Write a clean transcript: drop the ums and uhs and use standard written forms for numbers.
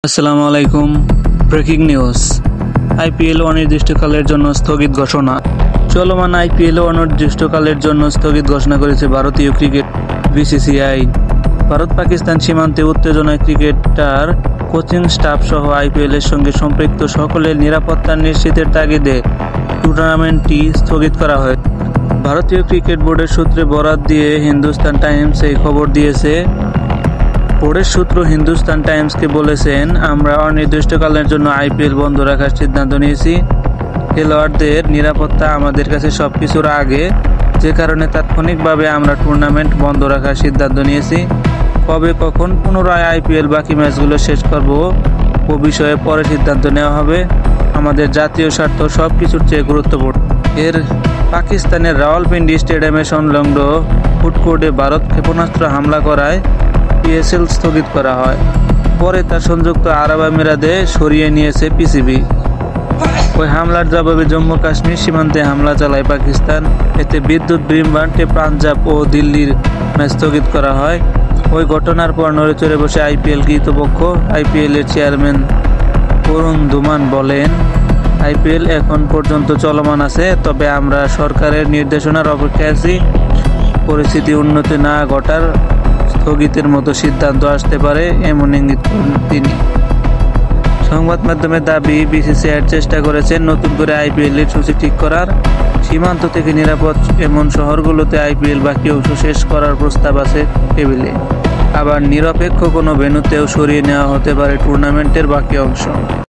আসসালামু আলাইকুম। Breaking news. IPL অনির্দিষ্টকালের জন্য স্থগিত ঘোষণা। চলমান আইপিএল অনির্দিষ্টকালের জন্য স্থগিত ঘোষণা করেছে ভারতীয় ক্রিকেট বিসিসিআই। ভারত পাকিস্তান সীমান্তে উত্তেজনায় ক্রিকেটার, কোচিং স্টাফ সহ আইপিএলের সঙ্গে সম্পৃক্ত সকলের নিরাপত্তা নিশ্চিতের তাগিদে টুর্নামেন্টটি স্থগিত করা হয়। ভারতীয় ক্রিকেট বোর্ডের সূত্রে বরাত দিয়ে হিন্দুস্তান টাইমস এই খবর দিয়েছে। বোর্ডের সূত্র হিন্দুস্তান টাইমসকে বলেছেন, আমরা অনির্দিষ্টকালের জন্য আইপিএল বন্ধ রাখার সিদ্ধান্ত নিয়েছি। খেলোয়াড়দের নিরাপত্তা আমাদের কাছে সবকিছুর আগে, যে কারণে তাৎক্ষণিকভাবে আমরা টুর্নামেন্ট বন্ধ রাখার সিদ্ধান্ত নিয়েছি। কবে কখন পুনরায় আইপিএল বাকি ম্যাচগুলো শেষ করব ও বিষয়ে পরে সিদ্ধান্ত নেওয়া হবে। আমাদের জাতীয় স্বার্থ সব কিছুর চেয়ে গুরুত্বপূর্ণ। পাকিস্তানের রাওয়ালপিন্ডি স্টেডিয়ামে সংলগ্ন ফুড কোর্টে ভারত ক্ষেপণাস্ত্র হামলা করায় পিএসএল স্থগিত করা হয়। পরে তা সংযুক্ত আরব আমিরাতে সরিয়ে নিয়েছে পিসিবি। ওই হামলার জবাবে জম্মু কাশ্মীর সীমান্তে হামলা চালায় পাকিস্তান। এতে বিদ্যুৎ বিভ্রান্তে পাঞ্জাব ও দিল্লির ম্যাচ স্থগিত করা হয়। ওই ঘটনার পর নড়েচড়ে বসে আইপিএল কর্তৃপক্ষ। আইপিএলের চেয়ারম্যান অরুণ ধুমান বলেন, আইপিএল এখন পর্যন্ত চলমান আছে, তবে আমরা সরকারের নির্দেশনার অপেক্ষায় আছি। পরিস্থিতি উন্নতি না ঘটার স্থগিতের মতো সিদ্ধান্ত আসতে পারে, এমন ইঙ্গিত করেন তিনি। সংবাদ মাধ্যমের দাবি, বিসিসিআই চেষ্টা করেছেন নতুন করে আইপিএলের সূচি ঠিক করার। সীমান্ত থেকে নিরাপদ এমন শহরগুলোতে আইপিএল বাকি অংশ শেষ করার প্রস্তাব আছে টেবিলে। আবার নিরপেক্ষ কোনো ভেন্যুতেও সরিয়ে নেওয়া হতে পারে টুর্নামেন্টের বাকি অংশ।